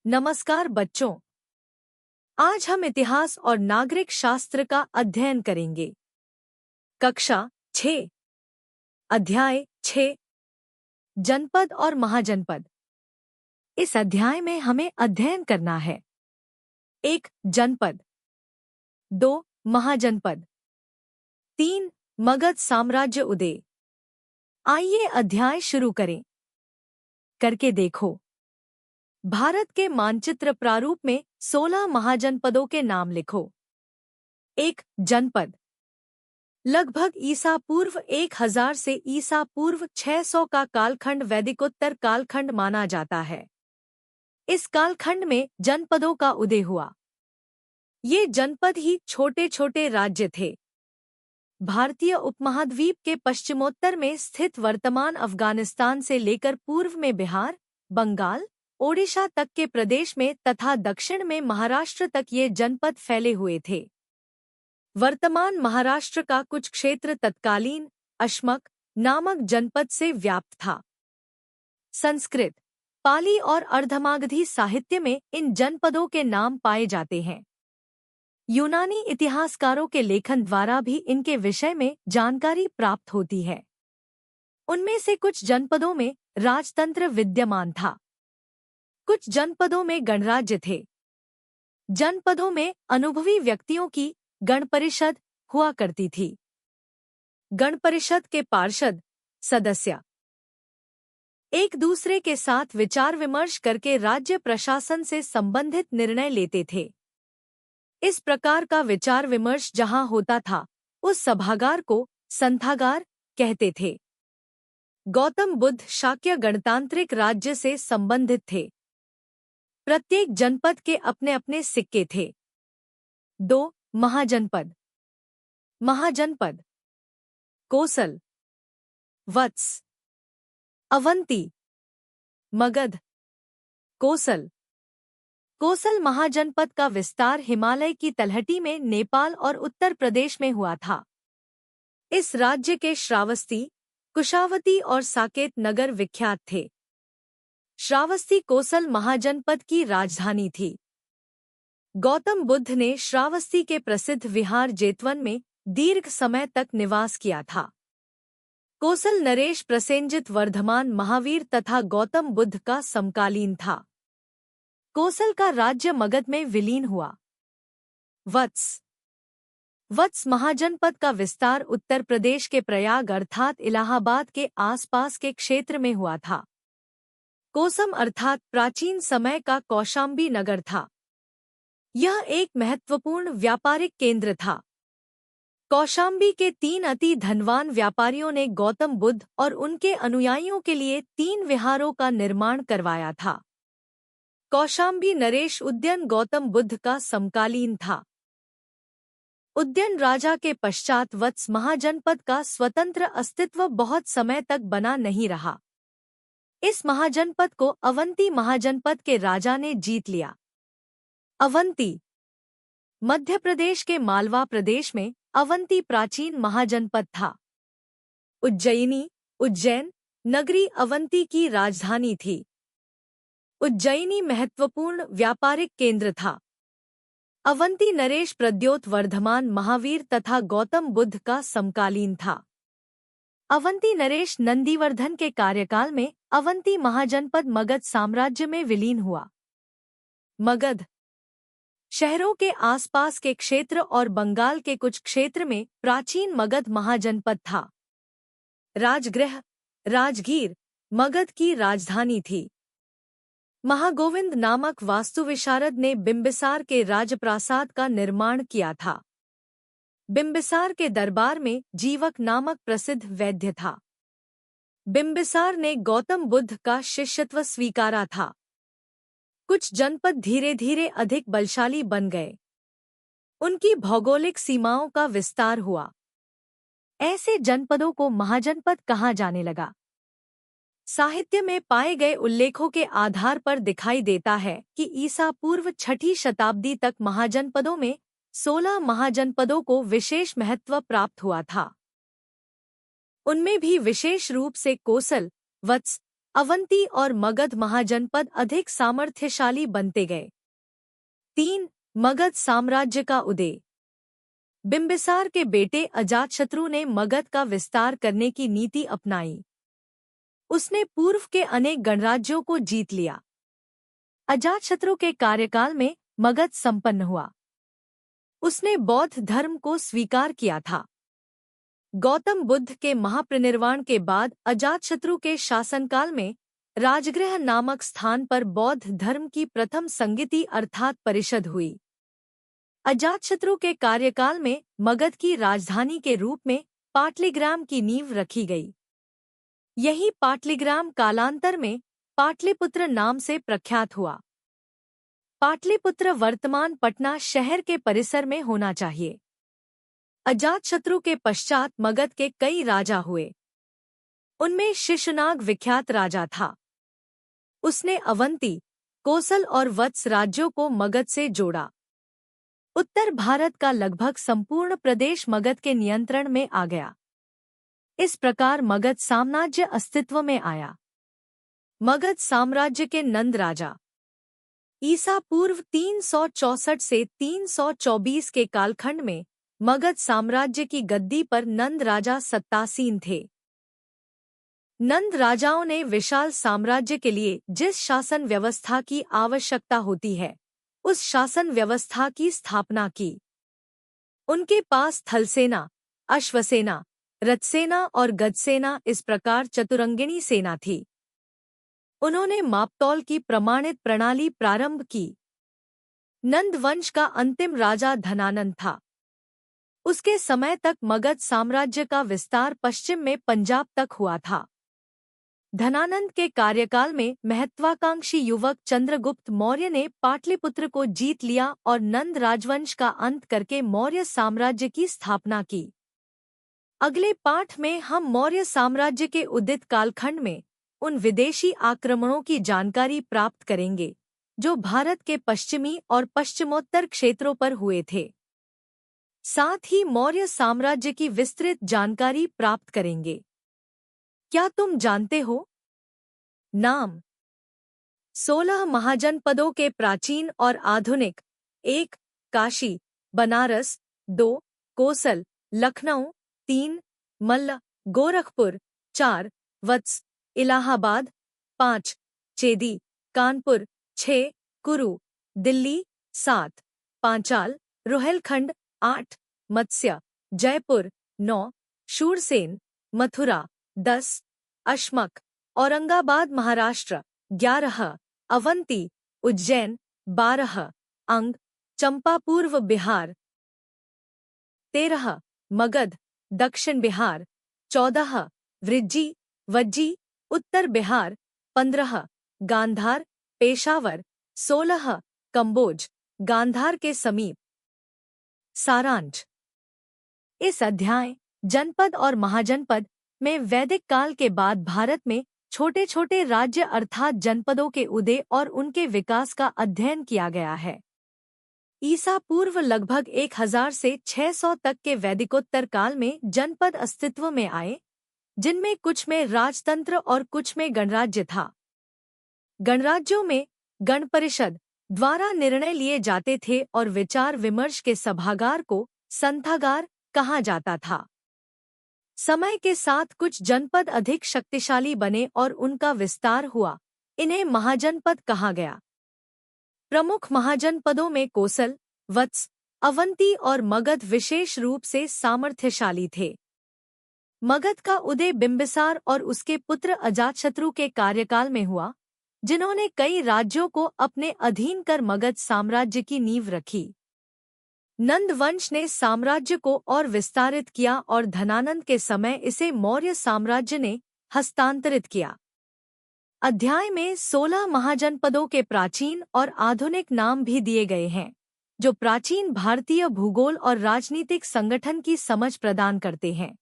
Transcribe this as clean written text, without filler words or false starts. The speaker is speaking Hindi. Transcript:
नमस्कार बच्चों। आज हम इतिहास और नागरिक शास्त्र का अध्ययन करेंगे। कक्षा 6, अध्याय 6, जनपद और महाजनपद। इस अध्याय में हमें अध्ययन करना है 1. जनपद, 2. महाजनपद, 3. मगध साम्राज्य उदय। आइए अध्याय शुरू करें। करके देखो। भारत के मानचित्र प्रारूप में 16 महाजनपदों के नाम लिखो। 1. जनपद। लगभग ईसा पूर्व 1000 से ईसा पूर्व 600 का कालखंड वैदिकोत्तर कालखंड माना जाता है। इस कालखंड में जनपदों का उदय हुआ। ये जनपद ही छोटे छोटे राज्य थे। भारतीय उपमहाद्वीप के पश्चिमोत्तर में स्थित वर्तमान अफगानिस्तान से लेकर पूर्व में बिहार, बंगाल, ओडिशा तक के प्रदेश में तथा दक्षिण में महाराष्ट्र तक ये जनपद फैले हुए थे। वर्तमान महाराष्ट्र का कुछ क्षेत्र तत्कालीन अश्मक नामक जनपद से व्याप्त था। संस्कृत, पाली और अर्धमागधी साहित्य में इन जनपदों के नाम पाए जाते हैं। यूनानी इतिहासकारों के लेखन द्वारा भी इनके विषय में जानकारी प्राप्त होती है। उनमें से कुछ जनपदों में राजतंत्र विद्यमान था। कुछ जनपदों में गणराज्य थे। जनपदों में अनुभवी व्यक्तियों की गणपरिषद हुआ करती थी। गणपरिषद के पार्षद सदस्य एक दूसरे के साथ विचार विमर्श करके राज्य प्रशासन से संबंधित निर्णय लेते थे। इस प्रकार का विचार विमर्श जहां होता था, उस सभागार को संथागार कहते थे। गौतम बुद्ध शाक्य गणतांत्रिक राज्य से संबंधित थे। प्रत्येक जनपद के अपने अपने सिक्के थे। 2. महाजनपद। महाजनपद कोसल, वत्स, अवंती, मगध, कोसल। कोसल महाजनपद का विस्तार हिमालय की तलहटी में नेपाल और उत्तर प्रदेश में हुआ था। इस राज्य के श्रावस्ती, कुशावती और साकेत नगर विख्यात थे। श्रावस्ती कोसल महाजनपद की राजधानी थी। गौतम बुद्ध ने श्रावस्ती के प्रसिद्ध विहार जेतवन में दीर्घ समय तक निवास किया था। कोसल नरेश प्रसेनजित वर्धमान महावीर तथा गौतम बुद्ध का समकालीन था। कोसल का राज्य मगध में विलीन हुआ। वत्स। वत्स महाजनपद का विस्तार उत्तर प्रदेश के प्रयाग अर्थात इलाहाबाद के आसपास के क्षेत्र में हुआ था। कोसम अर्थात प्राचीन समय का कौशाम्बी नगर था। यह एक महत्वपूर्ण व्यापारिक केंद्र था। कौशाम्बी के 3 अति धनवान व्यापारियों ने गौतम बुद्ध और उनके अनुयायियों के लिए 3 विहारों का निर्माण करवाया था। कौशाम्बी नरेश उद्यन गौतम बुद्ध का समकालीन था। उद्यन राजा के पश्चात वत्स महाजनपद का स्वतंत्र अस्तित्व बहुत समय तक बना नहीं रहा। इस महाजनपद को अवंती महाजनपद के राजा ने जीत लिया। अवंती मध्य प्रदेश के मालवा प्रदेश में अवंती प्राचीन महाजनपद था। उज्जैन नगरी अवंती की राजधानी थी। उज्जैनी महत्वपूर्ण व्यापारिक केंद्र था। अवंती नरेश प्रद्योत वर्धमान महावीर तथा गौतम बुद्ध का समकालीन था। अवंती नरेश नंदीवर्धन के कार्यकाल में अवंती महाजनपद मगध साम्राज्य में विलीन हुआ। मगध शहरों के आसपास के क्षेत्र और बंगाल के कुछ क्षेत्र में प्राचीन मगध महाजनपद था। राजगृह राजगीर मगध की राजधानी थी। महागोविंद नामक वास्तुविशारद ने बिंबिसार के राजप्रासाद का निर्माण किया था। बिंबिसार के दरबार में जीवक नामक प्रसिद्ध वैद्य था। बिंबिसार ने गौतम बुद्ध का शिष्यत्व स्वीकारा था। कुछ जनपद धीरे धीरे अधिक बलशाली बन गए। उनकी भौगोलिक सीमाओं का विस्तार हुआ। ऐसे जनपदों को महाजनपद कहा जाने लगा। साहित्य में पाए गए उल्लेखों के आधार पर दिखाई देता है कि ईसा पूर्व 6ठी शताब्दी तक महाजनपदों में 16 महाजनपदों को विशेष महत्व प्राप्त हुआ था। उनमें भी विशेष रूप से कोसल, वत्स, अवंती और मगध महाजनपद अधिक सामर्थ्यशाली बनते गए। 3. मगध साम्राज्य का उदय। बिंबिसार के बेटे अजातशत्रु ने मगध का विस्तार करने की नीति अपनाई। उसने पूर्व के अनेक गणराज्यों को जीत लिया। अजातशत्रु के कार्यकाल में मगध संपन्न हुआ। उसने बौद्ध धर्म को स्वीकार किया था। गौतम बुद्ध के महापरिनिर्वाण के बाद अजातशत्रु के शासनकाल में राजगृह नामक स्थान पर बौद्ध धर्म की प्रथम संगीति अर्थात परिषद हुई। अजातशत्रु के कार्यकाल में मगध की राजधानी के रूप में पाटलिग्राम की नींव रखी गई। यही पाटलिग्राम कालांतर में पाटलिपुत्र नाम से प्रख्यात हुआ। पाटलिपुत्र वर्तमान पटना शहर के परिसर में होना चाहिए। अजातशत्रु के पश्चात मगध के कई राजा हुए। उनमें शिशुनाग विख्यात राजा था। उसने अवंती, कोसल और वत्स राज्यों को मगध से जोड़ा। उत्तर भारत का लगभग संपूर्ण प्रदेश मगध के नियंत्रण में आ गया। इस प्रकार मगध साम्राज्य अस्तित्व में आया। मगध साम्राज्य के नंद राजा ईसा पूर्व 364 से 324 के कालखंड में मगध साम्राज्य की गद्दी पर नंद राजा सत्तासीन थे। नंद राजाओं ने विशाल साम्राज्य के लिए जिस शासन व्यवस्था की आवश्यकता होती है उस शासन व्यवस्था की स्थापना की। उनके पास थलसेना, अश्वसेना, रथसेना और गजसेना इस प्रकार चतुरंगिणी सेना थी। उन्होंने मापतौल की प्रमाणित प्रणाली प्रारंभ की। नंद वंश का अंतिम राजा धनानंद था। उसके समय तक मगध साम्राज्य का विस्तार पश्चिम में पंजाब तक हुआ था। धनानंद के कार्यकाल में महत्वाकांक्षी युवक चंद्रगुप्त मौर्य ने पाटलिपुत्र को जीत लिया और नंद राजवंश का अंत करके मौर्य साम्राज्य की स्थापना की। अगले पाठ में हम मौर्य साम्राज्य के उदित कालखंड में उन विदेशी आक्रमणों की जानकारी प्राप्त करेंगे जो भारत के पश्चिमी और पश्चिमोत्तर क्षेत्रों पर हुए थे। साथ ही मौर्य साम्राज्य की विस्तृत जानकारी प्राप्त करेंगे। क्या तुम जानते हो? नाम 16 महाजनपदों के प्राचीन और आधुनिक। 1. काशी, बनारस। 2. कोसल, लखनऊ। 3. मल्ल, गोरखपुर। 4. वत्स, इलाहाबाद। 5. चेदी, कानपुर। 6. कुरु, दिल्ली। 7. पांचाल, रुहेलखंड। 8. मत्स्य, जयपुर। 9. शूरसेन, मथुरा। 10. अश्मक, औरंगाबाद महाराष्ट्र। 11. अवंती, उज्जैन। 12. अंग, चंपा पूर्व बिहार। 13. मगध, दक्षिण बिहार। 14. वृज्जी, वज्जी, उत्तर बिहार। 15. गांधार, पेशावर। 16. कंबोज, गांधार के समीप। सारांश। इस अध्याय जनपद और महाजनपद में वैदिक काल के बाद भारत में छोटे छोटे राज्य अर्थात जनपदों के उदय और उनके विकास का अध्ययन किया गया है। ईसा पूर्व लगभग 1000 से 600 तक के वैदिकोत्तर काल में जनपद अस्तित्व में आए, जिनमें कुछ में राजतंत्र और कुछ में गणराज्य था। गणराज्यों में गणपरिषद द्वारा निर्णय लिए जाते थे और विचार विमर्श के सभागार को संथागार कहा जाता था। समय के साथ कुछ जनपद अधिक शक्तिशाली बने और उनका विस्तार हुआ। इन्हें महाजनपद कहा गया। प्रमुख महाजनपदों में कोसल, वत्स, अवंती और मगध विशेष रूप से सामर्थ्यशाली थे। मगध का उदय बिंबिसार और उसके पुत्र अजातशत्रु के कार्यकाल में हुआ, जिन्होंने कई राज्यों को अपने अधीन कर मगध साम्राज्य की नींव रखी। नंद वंश ने साम्राज्य को और विस्तारित किया और धनानंद के समय इसे मौर्य साम्राज्य ने हस्तांतरित किया। अध्याय में 16 महाजनपदों के प्राचीन और आधुनिक नाम भी दिए गए हैं, जो प्राचीन भारतीय भूगोल और राजनीतिक संगठन की समझ प्रदान करते हैं।